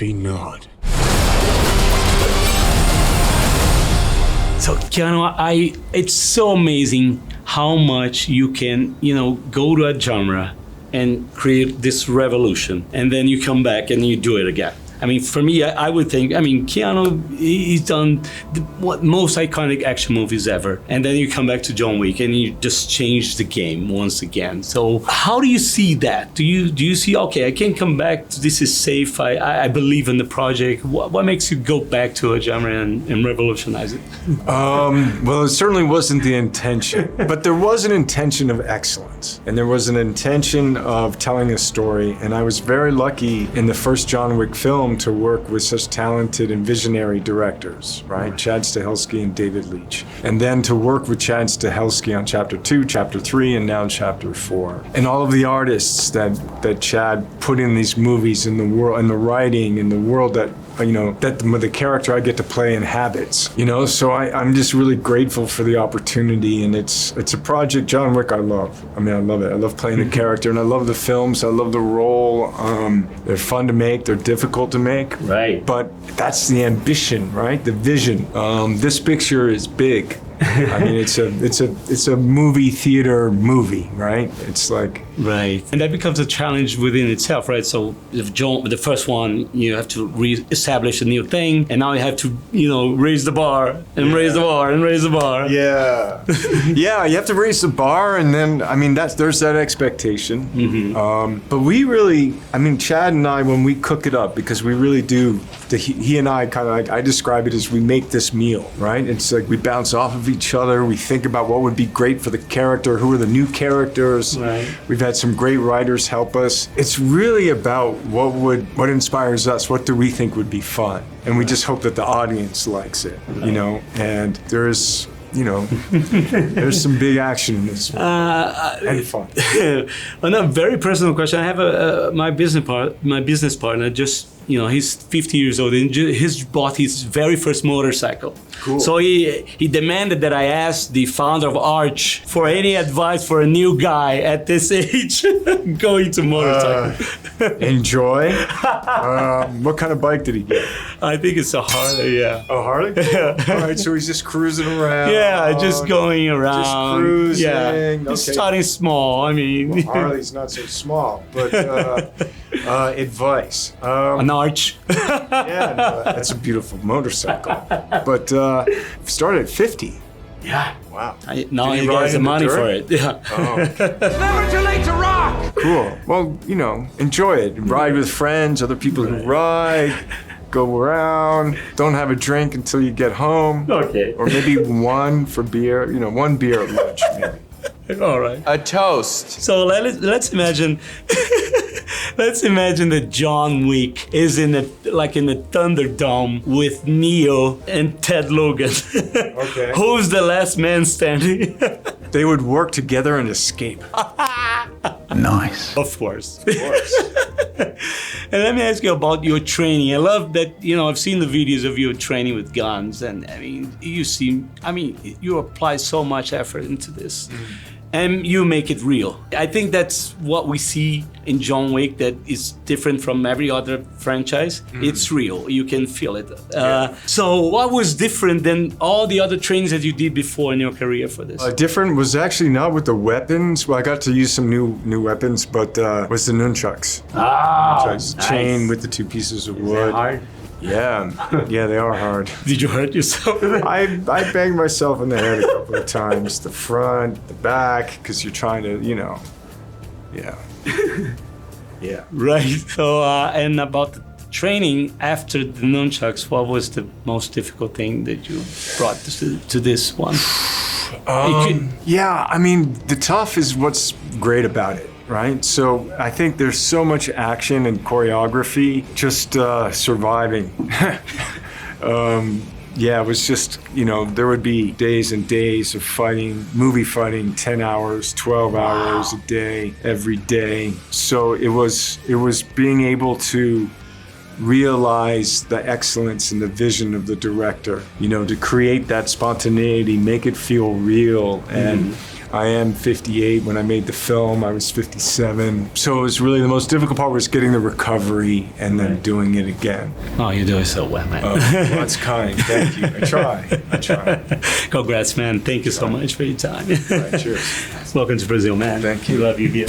maybe not. So Keanu, it's so amazing how much you can, go to a genre and create this revolution, and then you come back and you do it again. I mean, for me, I would think, Keanu, he's done what most iconic action movies ever. And then you come back to John Wick and you just change the game once again. So how do you see that? Do you see, okay, I can come back, this is safe, I believe in the project. What makes you go back to a genre and revolutionize it? Well, it certainly wasn't the intention, but there was an intention of excellence. And there was an intention of telling a story. And I was very lucky in the first John Wick film to work with such talented and visionary directors, right? Chad Stahelski and David Leitch. And then to work with Chad Stahelski on Chapter 2, Chapter 3, and now Chapter 4. And all of the artists that Chad put in these movies, in the world, in the writing, in the world that the character I get to play inhabits, so I'm just really grateful for the opportunity. And it's a project, John Wick, I love. I love it. I love playing the character, and I love the films. I love the role. They're fun to make. They're difficult to make. Right. But that's the ambition, right? The vision. This picture is big. It's a movie theater movie, right? It's like... Right. And that becomes a challenge within itself, right? So the first one, you have to re-establish a new thing, and now you have to, raise the bar and raise the bar and raise the bar. Yeah. Yeah, you have to raise the bar, and then, there's that expectation. Mm-hmm. But we really, Chad and I, when we cook it up, because we really do, he and I kind of, I describe it as we make this meal, right? It's like we bounce off of each other, we think about what would be great for the character, who are the new characters. Right. We've had some great writers help us. It's really about what inspires us, what do we think would be fun. And we just hope that the audience likes it, and there's there's some big action in this one. And fun. Another very personal question. I have my business partner just, he's 50 years old and he's bought his very first motorcycle. Cool. So he demanded that I ask the founder of Arch for any advice for a new guy at this age going to motorcycle. Enjoy. What kind of bike did he get? I think it's a Harley, yeah. Oh, Harley? Yeah. All right, so he's just cruising around. Yeah, just going around. Just cruising. Yeah. Okay. He's starting small, Well, Harley's not so small, but advice. An Arch. Yeah, no, that's a beautiful motorcycle. But started at 50. Yeah. Wow. Now Did he ride has the in money dirt? for it. Yeah. Oh, okay. It's never too late to rock! Cool. Well, enjoy it. Ride with friends, other people who ride. Go around. Don't have a drink until you get home. Okay. Or maybe one for beer. One beer at lunch, maybe. All right. A toast. So let's imagine. Let's imagine that John Wick is in the Thunderdome with Neo and Ted Logan. Okay. Who's the last man standing? They would work together and escape. Nice. Of course. Of course. And let me ask you about your training. I love that, I've seen the videos of you training with guns, and you apply so much effort into this. And you make it real. I think that's what we see in John Wick that is different from every other franchise. It's real, you can feel it. So what was different than all the other trainings that you did before in your career for this? Different was actually not with the weapons. Well, I got to use some new weapons, but was the nunchucks. Nice. Chain with the two pieces of Is wood. that hard? Yeah, they are hard. Did you hurt yourself? I banged myself in the head a couple of times. The front, the back, because you're trying to, yeah. Yeah. Right. So, and about the training after the nunchucks, what was the most difficult thing that you brought to this one? The tough is what's great about it. Right? So I think there's so much action and choreography, just surviving. It was just, there would be days and days of movie fighting, 10 hours, 12 hours a day, every day. So it was being able to realize the excellence and the vision of the director, to create that spontaneity, make it feel real, and I am 58. When I made the film, I was 57. So it was really the most difficult part was getting the recovery and then doing it again. Oh, you're doing so well, man. Oh, well, that's kind. Thank you. I try. Congrats, man. Thank you so much for your time. All right, cheers. Welcome to Brazil, man. Thank you. We love you here.